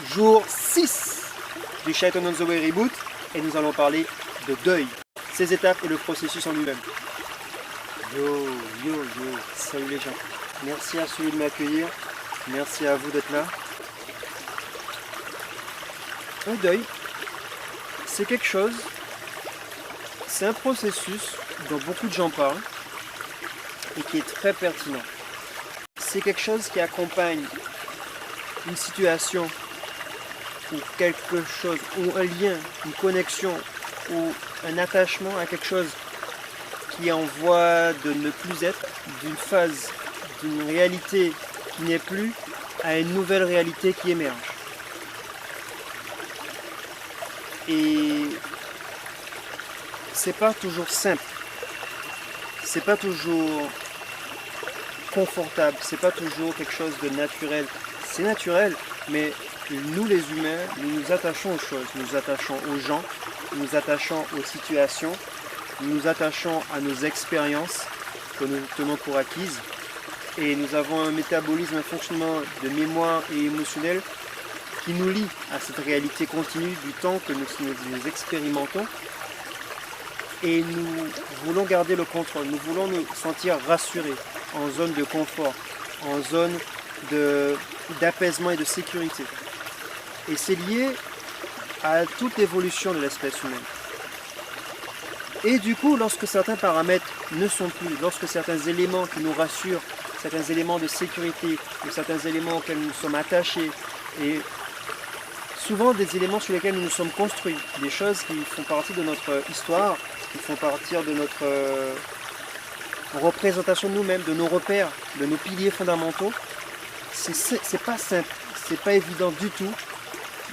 jour 6 du Shaitan on the Way Reboot et nous allons parler de deuil, ses étapes et le processus en lui-même. Yo, salut les gens. Merci à celui de m'accueillir, merci à vous d'être là. Un deuil, c'est quelque chose, c'est un processus dont beaucoup de gens parlent et qui est très pertinent. C'est quelque chose qui accompagne une situation ou quelque chose, ou un lien, une connexion, ou un attachement à quelque chose qui est en voie de ne plus être, d'une phase, d'une réalité qui n'est plus, à une nouvelle réalité qui émerge. Et c'est pas toujours simple, c'est pas toujours confortable, c'est pas toujours quelque chose de naturel. C'est naturel, mais nous les humains, nous nous attachons aux choses, nous nous attachons aux gens, nous nous attachons aux situations, nous nous attachons à nos expériences que nous tenons pour acquises. Et nous avons un métabolisme, un fonctionnement de mémoire et émotionnel qui nous lie à cette réalité continue du temps que nous expérimentons. Et nous voulons garder le contrôle, nous voulons nous sentir rassurés, en zone de confort, en zone d'apaisement et de sécurité. Et c'est lié à toute l'évolution de l'espèce humaine. Et du coup, lorsque certains paramètres ne sont plus, lorsque certains éléments qui nous rassurent, certains éléments de sécurité, ou certains éléments auxquels nous sommes attachés, et souvent des éléments sur lesquels nous nous sommes construits, des choses qui font partie de notre histoire, qui font partie de notre représentation de nous-mêmes, de nos repères, de nos piliers fondamentaux, c'est pas simple, c'est pas évident du tout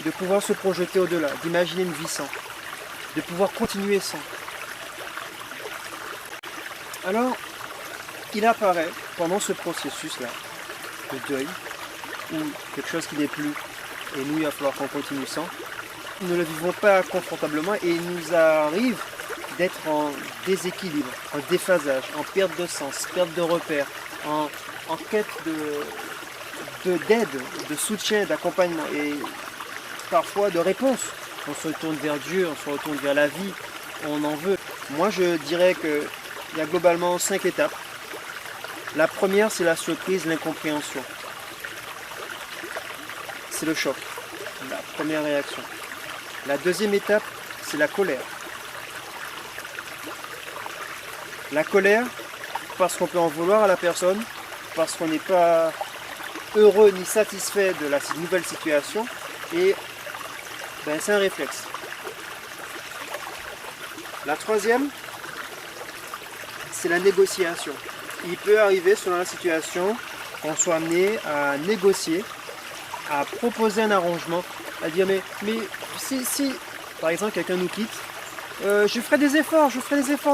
de pouvoir se projeter au-delà, d'imaginer une vie sans, de pouvoir continuer sans. Alors, il apparaît pendant ce processus-là de deuil, ou quelque chose qui n'est plus, et nous, il va falloir qu'on continue sans, nous ne le vivons pas confortablement et il nous arrive d'être en déséquilibre, en déphasage, en perte de sens, perte de repères, en quête d'aide, de soutien, d'accompagnement et parfois de réponse. On se retourne vers Dieu, on se retourne vers la vie, on en veut. Moi je dirais qu'il y a globalement 5 étapes. La première c'est la surprise, l'incompréhension. C'est le choc, la première réaction. La deuxième étape c'est la colère. La colère, parce qu'on peut en vouloir à la personne, parce qu'on n'est pas heureux ni satisfait de la nouvelle situation, et c'est un réflexe. La troisième, c'est la négociation. Il peut arriver, selon la situation, qu'on soit amené à négocier, à proposer un arrangement, à dire mais si par exemple quelqu'un nous quitte, je ferai des efforts,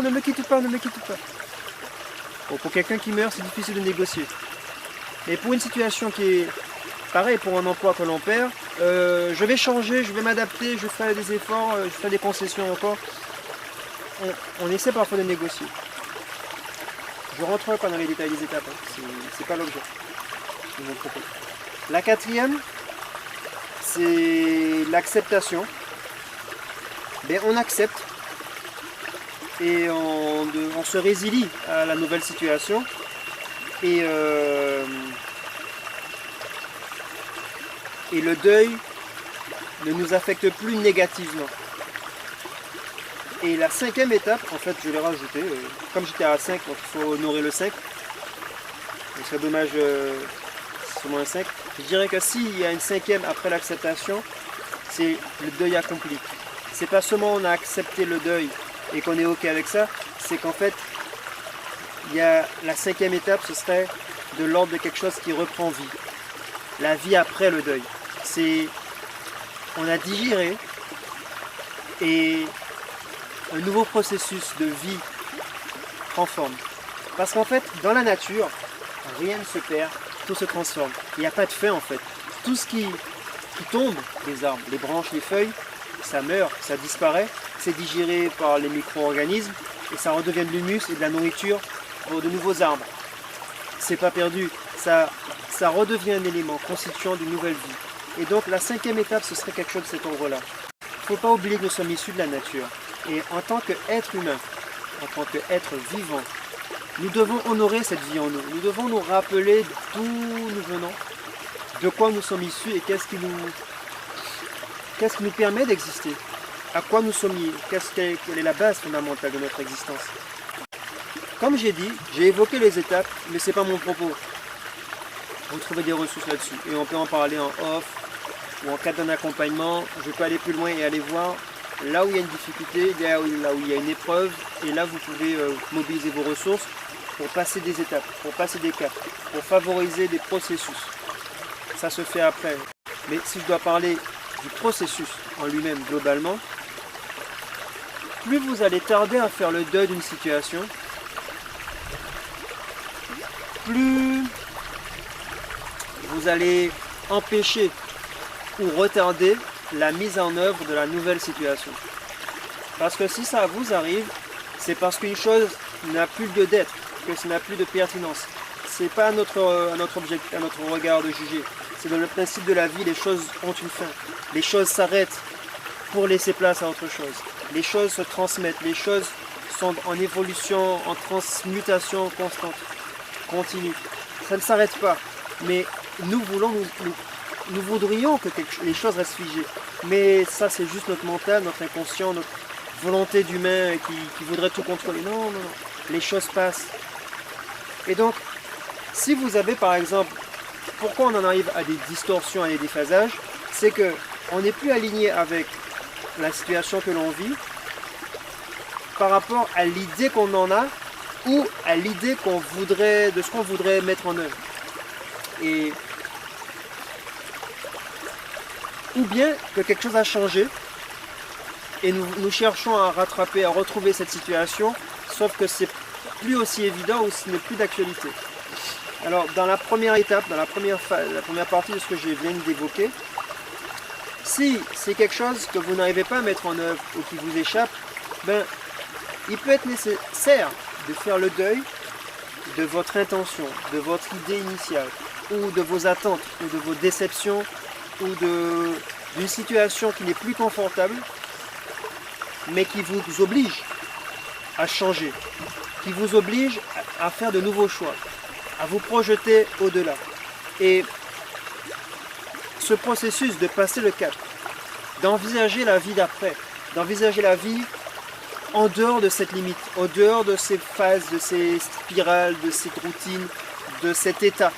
ne me quitte pas. Bon, pour quelqu'un qui meurt, c'est difficile de négocier. Mais pour une situation qui est pareil, pour un emploi que l'on perd, je vais changer, je vais m'adapter, je ferai des efforts, je ferai des concessions encore. On essaie parfois de négocier. Je ne rentrerai pas dans les détails des étapes, c'est pas l'objet de mon propos. La quatrième, c'est l'acceptation. On accepte et on se résilie à la nouvelle situation et le deuil ne nous affecte plus négativement. Et la cinquième étape, en fait je l'ai rajouté, comme j'étais à 5, donc il faut honorer le 5, ce serait dommage seulement un 5. Je dirais que s'il y a une cinquième après l'acceptation, c'est le deuil accompli. C'est pas seulement on a accepté le deuil et qu'on est ok avec ça, c'est qu'en fait, il y a la cinquième étape, ce serait de l'ordre de quelque chose qui reprend vie. La vie après le deuil. On a digéré et un nouveau processus de vie prend forme. Parce qu'en fait, dans la nature, rien ne se perd, tout se transforme. Il n'y a pas de fin en fait. Tout ce qui tombe des arbres, les branches, les feuilles, ça meurt, ça disparaît, c'est digéré par les micro-organismes et ça redevient de l'humus et de la nourriture pour de nouveaux arbres. C'est pas perdu, ça redevient un élément constituant d'une nouvelle vie. Et donc la cinquième étape, ce serait quelque chose de cet ordre-là. Il ne faut pas oublier que nous sommes issus de la nature. Et en tant qu'être humain, en tant qu'être vivant, nous devons honorer cette vie en nous. Nous devons nous rappeler d'où nous venons, de quoi nous sommes issus et qu'est-ce qui nous permet d'exister. À quoi nous sommes liés, quelle est la base fondamentale de notre existence. Comme j'ai dit, j'ai évoqué les étapes, mais ce n'est pas mon propos. Vous trouvez des ressources là-dessus et on peut en parler en off ou en cas d'un accompagnement. Je peux aller plus loin et aller voir là où il y a une difficulté, là où il y a une épreuve, et là vous pouvez mobiliser vos ressources pour passer des étapes, pour passer des caps, pour favoriser des processus. Ça se fait après. Mais si je dois parler du processus en lui-même globalement, plus vous allez tarder à faire le deuil d'une situation, plus vous allez empêcher ou retarder la mise en œuvre de la nouvelle situation. Parce que si ça vous arrive, c'est parce qu'une chose n'a plus lieu d'être, que ça n'a plus de pertinence. Ce n'est pas à notre regard de juger. C'est dans le principe de la vie, les choses ont une fin. Les choses s'arrêtent pour laisser place à autre chose. Les choses se transmettent, les choses sont en évolution, en transmutation constante, continue. Ça ne s'arrête pas. Mais nous voudrions que les choses restent figées. Mais ça, c'est juste notre mental, notre inconscient, notre volonté d'humain qui voudrait tout contrôler. Non, non, non. Les choses passent. Et donc, si vous avez par exemple, pourquoi on en arrive à des distorsions, à des déphasages, c'est qu'on n'est plus aligné avec la situation que l'on vit par rapport à l'idée qu'on en a ou à l'idée de ce qu'on voudrait mettre en œuvre. Ou bien que quelque chose a changé et nous cherchons à rattraper, à retrouver cette situation, sauf que c'est plus aussi évident ou ce n'est plus d'actualité. Alors dans la première étape, dans la première partie de ce que je viens d'évoquer, si c'est quelque chose que vous n'arrivez pas à mettre en œuvre ou qui vous échappe, il peut être nécessaire de faire le deuil de votre intention, de votre idée initiale, ou de vos attentes, ou de vos déceptions, ou d'une situation qui n'est plus confortable, mais qui vous oblige à changer, qui vous oblige à faire de nouveaux choix, à vous projeter au-delà. Et ce processus de passer le cap, d'envisager la vie d'après, d'envisager la vie en dehors de cette limite, en dehors de ces phases, de ces spirales, de cette routine, de cet état.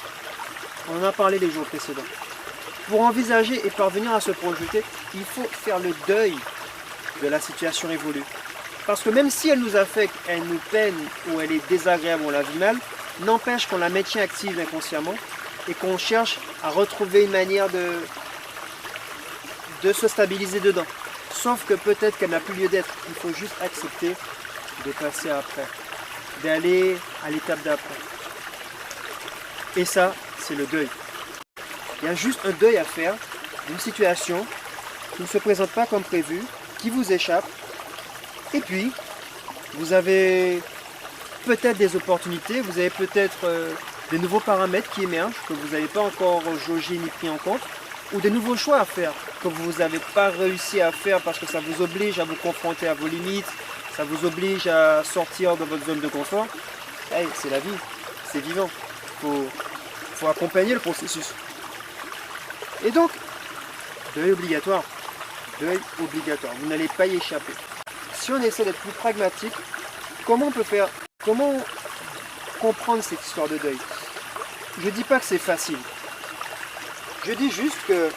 On en a parlé les jours précédents. Pour envisager et parvenir à se projeter, il faut faire le deuil de la situation évolue. Parce que même si elle nous affecte, elle nous peine ou elle est désagréable, on la vit mal, n'empêche qu'on la maintient active inconsciemment et qu'on cherche à retrouver une manière de se stabiliser dedans. Sauf que peut-être qu'elle n'a plus lieu d'être. Il faut juste accepter de passer après, d'aller à l'étape d'après. Et ça, c'est le deuil. Il y a juste un deuil à faire d'une situation qui ne se présente pas comme prévu, qui vous échappe. Et puis, vous avez peut-être des opportunités, vous avez peut-être des nouveaux paramètres qui émergent, que vous n'avez pas encore jaugé ni pris en compte, ou des nouveaux choix à faire, que vous n'avez pas réussi à faire parce que ça vous oblige à vous confronter à vos limites, ça vous oblige à sortir de votre zone de confort. Hey, c'est la vie, c'est vivant. Faut accompagner le processus. Et donc, deuil obligatoire. Deuil obligatoire. Vous n'allez pas y échapper. Si on essaie d'être plus pragmatique, comment comprendre cette histoire de deuil? Je ne dis pas que c'est facile. Je dis juste que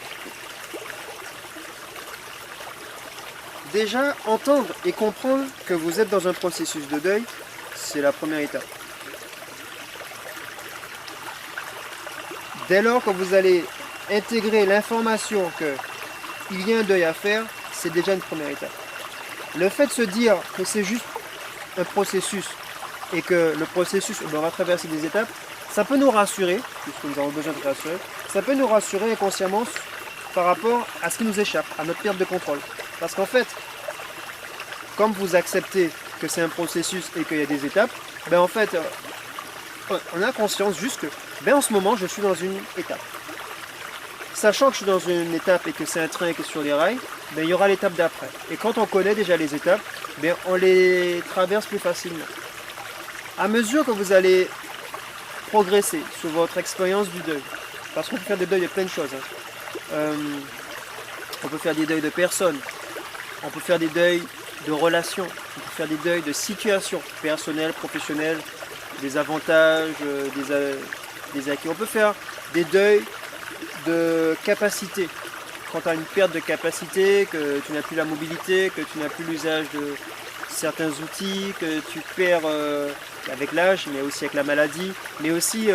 déjà entendre et comprendre que vous êtes dans un processus de deuil, c'est la première étape. Dès lors que vous allez intégrer l'information qu'il y a un deuil à faire, c'est déjà une première étape. Le fait de se dire que c'est juste un processus et que le processus va traverser des étapes, ça peut nous rassurer, puisque nous avons besoin de rassurer, ça peut nous rassurer inconsciemment par rapport à ce qui nous échappe, à notre perte de contrôle. Parce qu'en fait, comme vous acceptez que c'est un processus et qu'il y a des étapes, en fait, on a conscience juste que, en ce moment, je suis dans une étape. sachant que je suis dans une étape et que c'est un train qui est sur les rails, ben, il y aura l'étape d'après. Et quand on connaît déjà les étapes, ben, on les traverse plus facilement. À mesure que vous allez progresser sur votre expérience du deuil, parce qu'on peut faire des deuils de plein de choses. On peut faire des deuils de personnes, on peut faire des deuils de relations, on peut faire des deuils de situations personnelles, professionnelles, des avantages, des acquis. On peut faire des deuils de capacité. Quand tu as une perte de capacité, que tu n'as plus la mobilité, que tu n'as plus l'usage de certains outils, que tu perds avec l'âge, mais aussi avec la maladie, mais aussi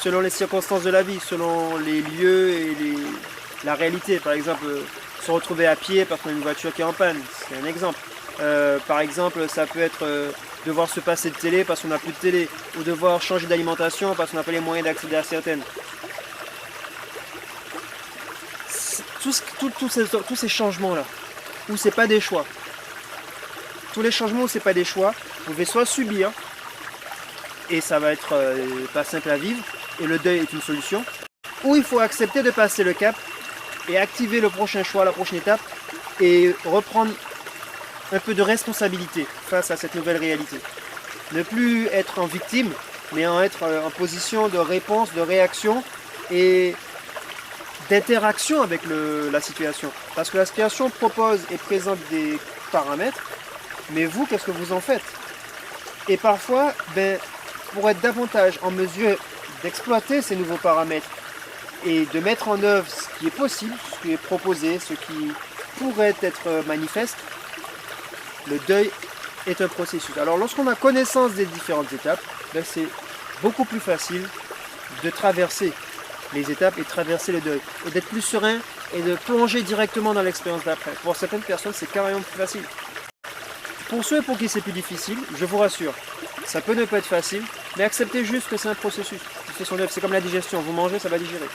selon les circonstances de la vie, selon les lieux et la réalité. Par exemple, se retrouver à pied parce qu'on a une voiture qui est en panne, c'est un exemple. Par exemple, ça peut être devoir se passer de télé parce qu'on n'a plus de télé, ou devoir changer d'alimentation parce qu'on n'a pas les moyens d'accéder à certaines. Tous ces changements-là, où c'est pas des choix, tous les changements où c'est pas des choix, vous pouvez soit subir, et ça va être pas simple à vivre, et le deuil est une solution, ou il faut accepter de passer le cap et activer le prochain choix, la prochaine étape, et reprendre un peu de responsabilité face à cette nouvelle réalité. Ne plus être en victime, mais en être en position de réponse, de réaction et d'interaction avec la situation. Parce que la situation propose et présente des paramètres, mais vous, qu'est-ce que vous en faites? Et parfois, pour être davantage en mesure d'exploiter ces nouveaux paramètres et de mettre en œuvre ce qui est possible, ce qui est proposé, ce qui pourrait être manifeste, le deuil est un processus. Alors lorsqu'on a connaissance des différentes étapes, c'est beaucoup plus facile de traverser les étapes et de traverser le deuil, et d'être plus serein et de plonger directement dans l'expérience d'après. Pour certaines personnes, c'est carrément plus facile. Pour ceux pour qui c'est plus difficile, je vous rassure, ça peut ne pas être facile, mais acceptez juste que c'est un processus qui fait son œuvre. C'est comme la digestion, vous mangez, ça va digérer.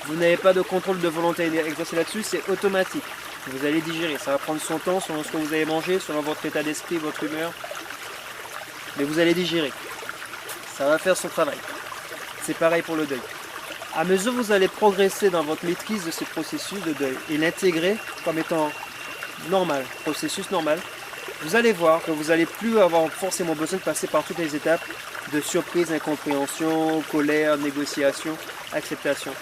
Vous n'avez pas de contrôle de volonté exercé là-dessus, c'est automatique. Vous allez digérer, ça va prendre son temps selon ce que vous avez mangé, selon votre état d'esprit, votre humeur. Mais vous allez digérer. Ça va faire son travail. C'est pareil pour le deuil. À mesure que vous allez progresser dans votre maîtrise de ce processus de deuil et l'intégrer comme étant normal, processus normal, vous allez voir que vous n'allez plus avoir forcément besoin de passer par toutes les étapes de surprise, incompréhension, colère, négociation, acceptation.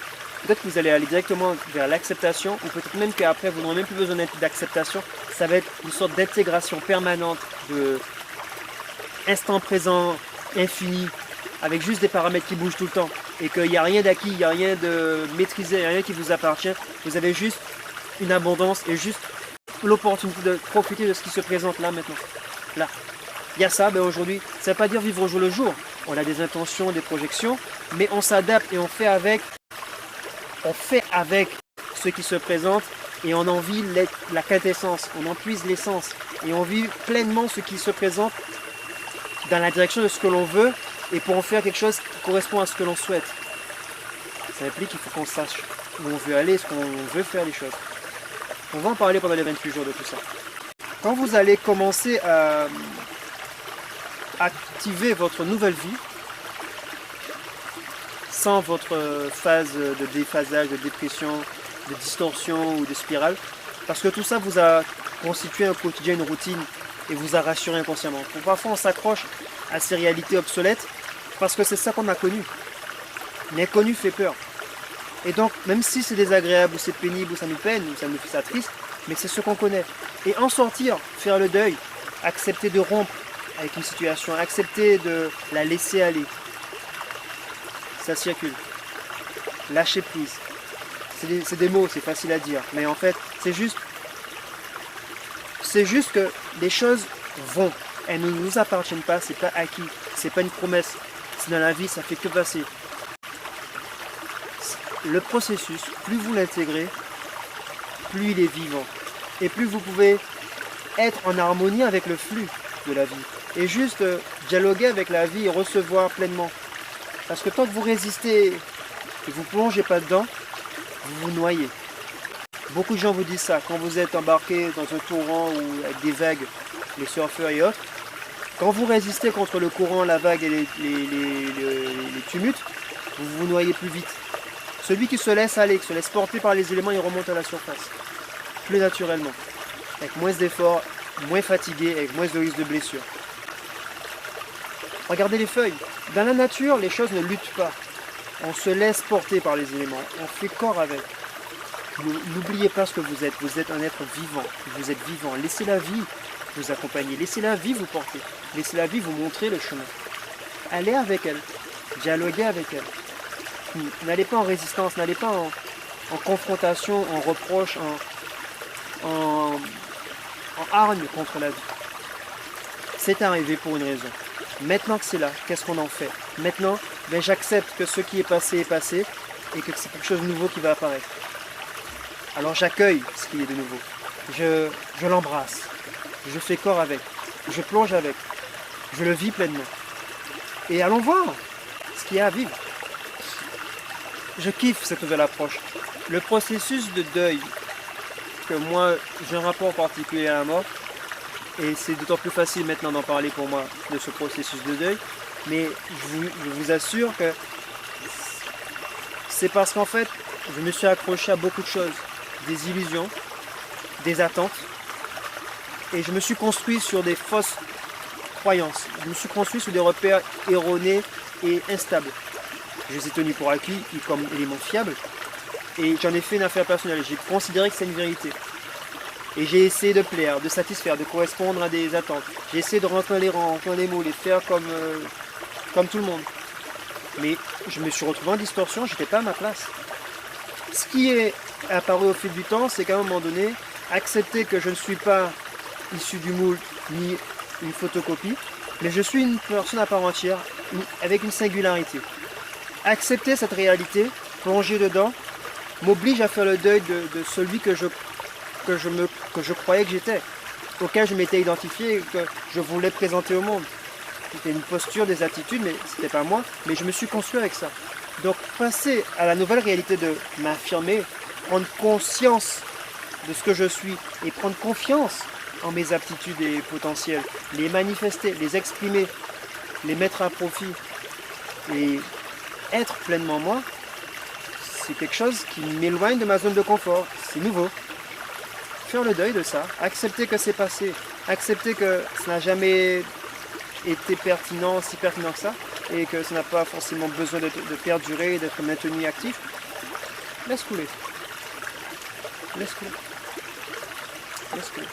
Peut-être que vous allez aller directement vers l'acceptation, ou peut-être même qu'après vous n'aurez même plus besoin d'acceptation. Ça va être une sorte d'intégration permanente de instant présent, infini, avec juste des paramètres qui bougent tout le temps, et qu'il n'y a rien d'acquis, il n'y a rien de maîtrisé, il n'y a rien qui vous appartient. Vous avez juste une abondance et juste l'opportunité de profiter de ce qui se présente là maintenant. Là. Il y a ça, aujourd'hui, ça ne veut pas dire vivre au jour le jour. On a des intentions, des projections, mais on s'adapte et on fait avec ce qui se présente, et on en vit la quintessence, on en puise l'essence, et on vit pleinement ce qui se présente dans la direction de ce que l'on veut, et pour en faire quelque chose qui correspond à ce que l'on souhaite. Ça implique qu'il faut qu'on sache où on veut aller, ce qu'on veut faire les choses. On va en parler pendant les 28 jours de tout ça. Quand vous allez commencer à activer votre nouvelle vie, sans votre phase de déphasage, de dépression, de distorsion ou de spirale, parce que tout ça vous a constitué un quotidien, une routine, et vous a rassuré inconsciemment. Donc, parfois on s'accroche à ces réalités obsolètes, parce que c'est ça qu'on a connu. L'inconnu fait peur. Et donc, même si c'est désagréable, ou c'est pénible, ou ça nous peine, ou ça nous fait ça triste, mais c'est ce qu'on connaît. Et en sortir, faire le deuil, accepter de rompre avec une situation, accepter de la laisser aller. Ça circule. Lâcher prise. C'est des mots, c'est facile à dire. Mais en fait, c'est juste que les choses vont. Elles ne nous appartiennent pas, c'est pas acquis. C'est pas une promesse. C'est dans la vie, ça fait que passer. Le processus, plus vous l'intégrez, plus il est vivant. Et plus vous pouvez être en harmonie avec le flux de la vie. Et juste dialoguer avec la vie et recevoir pleinement. Parce que tant que vous résistez et vous ne plongez pas dedans, vous vous noyez. Beaucoup de gens vous disent ça. Quand vous êtes embarqué dans un torrent ou avec des vagues, les surfeurs et autres, quand vous résistez contre le courant, la vague et les tumultes, vous vous noyez plus vite. Celui qui se laisse aller, qui se laisse porter par les éléments, il remonte à la surface, plus naturellement, avec moins d'efforts, moins fatigué, avec moins de risque de blessure. Regardez les feuilles. Dans la nature, les choses ne luttent pas. On se laisse porter par les éléments, on fait corps avec. N'oubliez pas ce que vous êtes un être vivant, vous êtes vivant. Laissez la vie vous accompagner, laissez la vie vous porter, laissez la vie vous montrer le chemin. Allez avec elle, dialoguez avec elle. N'allez pas en résistance, n'allez pas en confrontation, en reproche, en hargne contre la vie. C'est arrivé pour une raison. Maintenant que c'est là, qu'est-ce qu'on en fait? Maintenant, j'accepte que ce qui est passé et que c'est quelque chose de nouveau qui va apparaître. Alors j'accueille ce qui est de nouveau. Je l'embrasse. Je fais corps avec. Je plonge avec. Je le vis pleinement. Et allons voir ce qu'il y a à vivre. Je kiffe cette nouvelle approche. Le processus de deuil, que moi j'ai un rapport particulier à la mort, et c'est d'autant plus facile maintenant d'en parler pour moi de ce processus de deuil, mais je vous assure que c'est parce qu'en fait je me suis accroché à beaucoup de choses, des illusions, des attentes, et je me suis construit sur des fausses croyances, je me suis construit sur des repères erronés et instables. Je les ai tenus pour acquis comme éléments fiables, et j'en ai fait une affaire personnelle, j'ai considéré que c'est une vérité. Et j'ai essayé de plaire, de satisfaire, de correspondre à des attentes. J'ai essayé de rentrer les rangs, rentrer les moules et faire comme tout le monde. Mais je me suis retrouvé en distorsion, je n'étais pas à ma place. Ce qui est apparu au fil du temps, c'est qu'à un moment donné, accepter que je ne suis pas issu du moule ni une photocopie, mais je suis une personne à part entière, avec une singularité. Accepter cette réalité, plonger dedans, m'oblige à faire le deuil de celui que je croyais que j'étais, auquel je m'étais identifié et que je voulais présenter au monde. C'était une posture, des attitudes, mais c'était pas moi, mais je me suis construit avec ça. Donc passer à la nouvelle réalité de m'affirmer, prendre conscience de ce que je suis et prendre confiance en mes aptitudes et potentiels, les manifester, les exprimer, les mettre à profit et être pleinement moi, c'est quelque chose qui m'éloigne de ma zone de confort, c'est nouveau. Faire le deuil de ça, accepter que c'est passé, accepter que ça n'a jamais été pertinent, si pertinent que ça, et que ça n'a pas forcément besoin de perdurer, d'être maintenu actif. Laisse couler. Laisse couler. Laisse couler.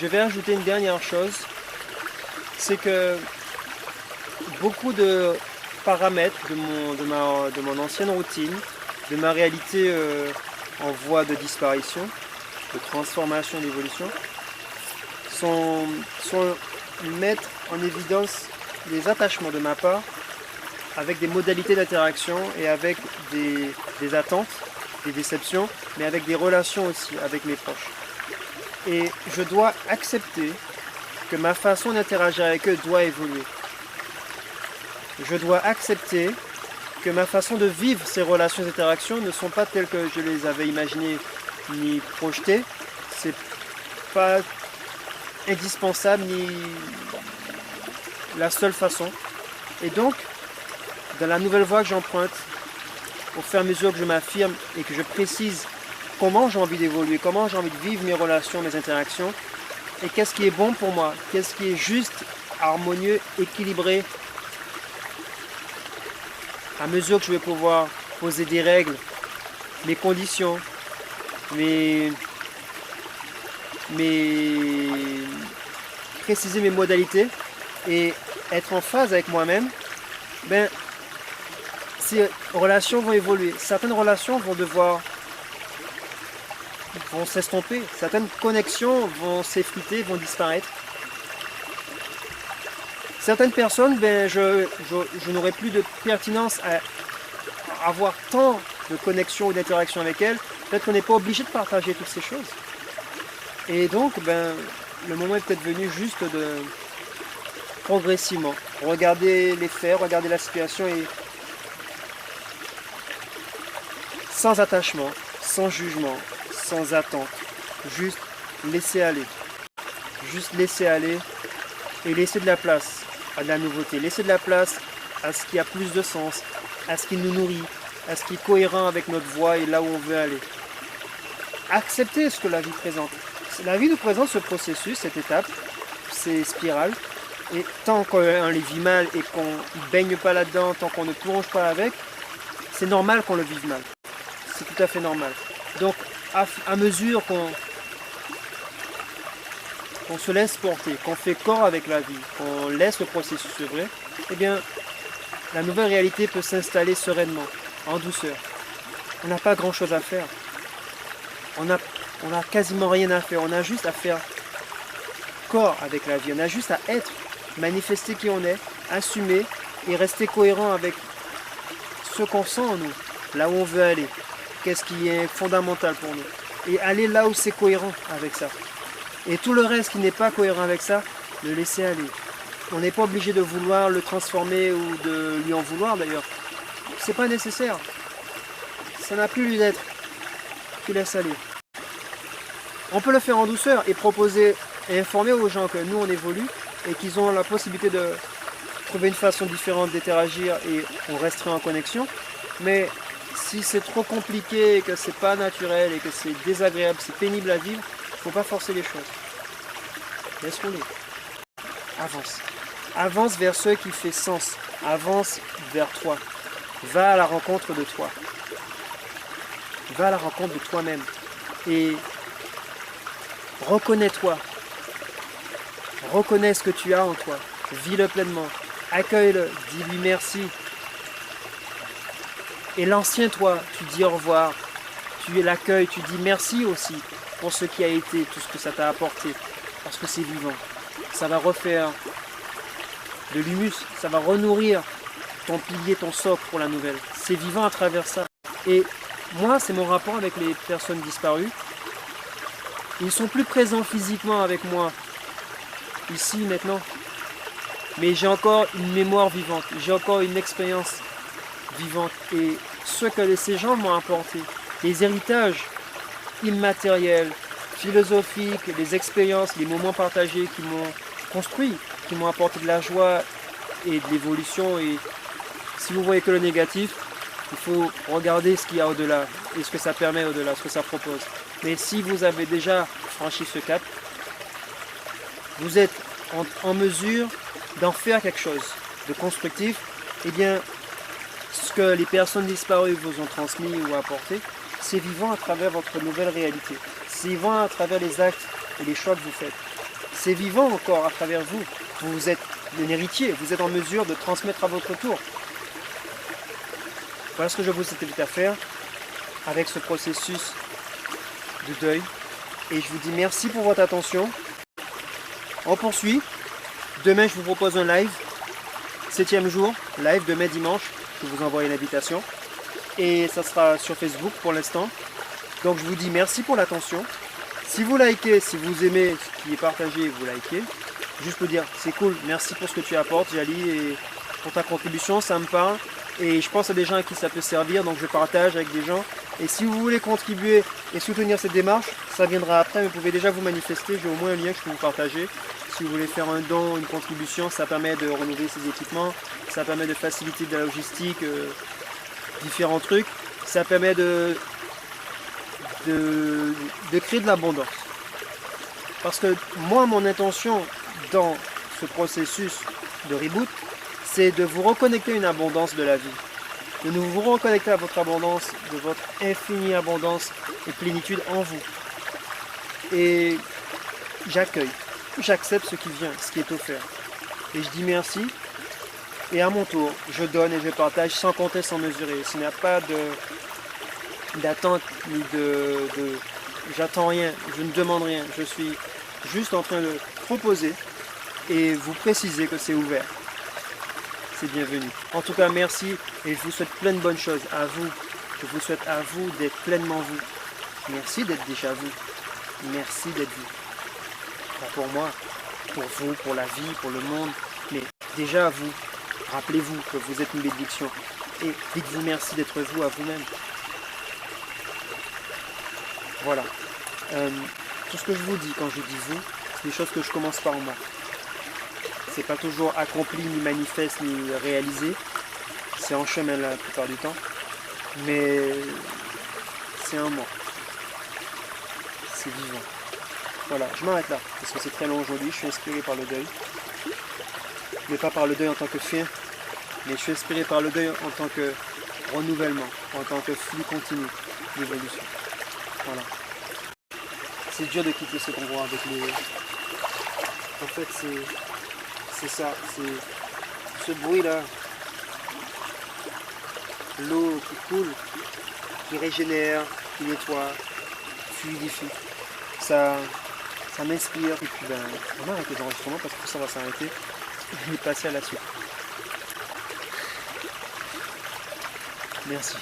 Je vais ajouter une dernière chose, c'est que beaucoup de paramètres de mon ancienne routine, de ma réalité en voie de disparition, de transformation, d'évolution, mettent en évidence des attachements de ma part avec des modalités d'interaction et avec des attentes, des déceptions, mais avec des relations aussi avec mes proches. Et je dois accepter que ma façon d'interagir avec eux doit évoluer. Je dois accepter que ma façon de vivre ces relations et interactions ne sont pas telles que je les avais imaginées ni projetées. C'est pas indispensable ni la seule façon. Et donc, dans la nouvelle voie que j'emprunte, au fur et à mesure que je m'affirme et que je précise comment j'ai envie d'évoluer, comment j'ai envie de vivre mes relations, mes interactions, et qu'est-ce qui est bon pour moi, qu'est-ce qui est juste, harmonieux, équilibré, à mesure que je vais pouvoir poser des règles, mes conditions, préciser mes modalités et être en phase avec moi-même, ces relations vont évoluer. Certaines relations vont s'estomper, certaines connexions vont s'effriter, vont disparaître. Certaines personnes, je n'aurai plus de pertinence à avoir tant de connexions ou d'interactions avec elles. Peut-être qu'on n'est pas obligé de partager toutes ces choses. Et donc, le moment est peut-être venu juste de progressivement regarder les faits, regarder la situation et sans attachement, sans jugement, sans attente, juste laisser aller. Juste laisser aller et laisser de la place à de la nouveauté, laisser de la place à ce qui a plus de sens, à ce qui nous nourrit, à ce qui est cohérent avec notre voie et là où on veut aller. Accepter ce que la vie présente. La vie nous présente ce processus, cette étape, ces spirales. Et tant qu'on les vit mal et qu'on ne baigne pas là-dedans, tant qu'on ne plonge pas avec, c'est normal qu'on le vive mal. C'est tout à fait normal. Donc, à mesure qu'on se laisse porter, qu'on fait corps avec la vie, qu'on laisse le processus œuvrer, eh bien, la nouvelle réalité peut s'installer sereinement, en douceur. On n'a pas grand-chose à faire. On n'a quasiment rien à faire. On a juste à faire corps avec la vie. On a juste à être, manifester qui on est, assumer et rester cohérent avec ce qu'on sent en nous, là où on veut aller, qu'est-ce qui est fondamental pour nous. Et aller là où c'est cohérent avec ça. Et tout le reste qui n'est pas cohérent avec ça, le laisser aller. On n'est pas obligé de vouloir le transformer ou de lui en vouloir d'ailleurs. C'est pas nécessaire. Ça n'a plus lieu d'être. Tu laisses aller. On peut le faire en douceur et proposer et informer aux gens que nous on évolue et qu'ils ont la possibilité de trouver une façon différente d'interagir et on resterait en connexion. Mais si c'est trop compliqué, que c'est pas naturel et que c'est désagréable, c'est pénible à vivre, il ne faut pas forcer les choses. Laisse rouler. Avance. Avance vers ce qui fait sens. Avance vers toi. Va à la rencontre de toi. Va à la rencontre de toi-même. Et reconnais-toi. Reconnais ce que tu as en toi. Vis-le pleinement. Accueille-le. Dis-lui merci. Et l'ancien toi, tu dis au revoir. Tu l'accueilles. Tu dis merci aussi pour ce qui a été, tout ce que ça t'a apporté. Parce que c'est vivant. Ça va refaire de l'humus. Ça va renourrir ton pilier, ton socle pour la nouvelle. C'est vivant à travers ça. Et moi, c'est mon rapport avec les personnes disparues. Ils sont plus présents physiquement avec moi, ici, maintenant. Mais j'ai encore une mémoire vivante. J'ai encore une expérience vivante. Et ce que ces gens m'ont apporté, les héritages immatériels, philosophiques, les expériences, les moments partagés qui m'ont construit, qui m'ont apporté de la joie et de l'évolution. Et si vous voyez que le négatif, il faut regarder ce qu'il y a au-delà et ce que ça permet au-delà, ce que ça propose. Mais si vous avez déjà franchi ce cap, vous êtes en mesure d'en faire quelque chose de constructif, eh bien, ce que les personnes disparues vous ont transmis ou apporté, c'est vivant à travers votre nouvelle réalité. C'est vivant à travers les actes et les choix que vous faites. C'est vivant encore à travers vous. Vous êtes un héritier, vous êtes en mesure de transmettre à votre tour. Voilà ce que je vous invite à faire avec ce processus de deuil. Et je vous dis merci pour votre attention. On poursuit. Demain, je vous propose un live. 7e jour, live demain dimanche. Je vous envoie une invitation. Et ça sera sur Facebook pour l'instant. Donc je vous dis merci pour l'attention. Si vous likez, si vous aimez ce qui est partagé, vous likez. Juste pour dire, c'est cool, merci pour ce que tu apportes, Jali, et pour ta contribution, ça me parle. Et je pense à des gens à qui ça peut servir, donc je partage avec des gens. Et si vous voulez contribuer et soutenir cette démarche, ça viendra après, mais vous pouvez déjà vous manifester. J'ai au moins un lien que je peux vous partager. Si vous voulez faire un don, une contribution, ça permet de renouveler ses équipements, ça permet de faciliter de la logistique, différents trucs. Ça permet de créer de l'abondance. Parce que moi, mon intention dans ce processus de reboot, c'est de vous reconnecter à une abondance de la vie. De vous reconnecter à votre abondance, de votre infinie abondance et plénitude en vous. Et j'accueille, j'accepte ce qui vient, ce qui est offert. Et je dis merci. Et à mon tour, je donne et je partage sans compter, sans mesurer. S'il n'y a pas d'attente ni j'attends rien, je ne demande rien. Je suis juste en train de proposer et vous préciser que c'est ouvert. C'est bienvenu. En tout cas, merci et je vous souhaite plein de bonnes choses à vous. Je vous souhaite à vous d'être pleinement vous. Merci d'être déjà vous. Merci d'être vous. Pas pour moi, pour vous, pour la vie, pour le monde, mais déjà vous. Rappelez-vous que vous êtes une bénédiction et dites-vous merci d'être vous à vous-même. Voilà. Tout ce que je vous dis quand je dis vous, c'est des choses que je commence par moi. C'est pas toujours accompli, ni manifeste, ni réalisé. C'est en chemin la plupart du temps. mais c'est un moi. C'est vivant. Voilà, je m'arrête là, parce que c'est très long aujourd'hui, je suis inspiré par le deuil. Mais pas par le deuil en tant que fin, mais je suis inspiré par le deuil en tant que renouvellement, en tant que flux continu d'évolution. Voilà. C'est dur de quitter cet endroit avec les... En fait, c'est ça, c'est ce bruit-là. L'eau qui coule, qui régénère, qui nettoie, fluidifie. Ça m'inspire. Et puis on va arrêter l'enregistrement parce que ça va s'arrêter et passer à la suite. Merci.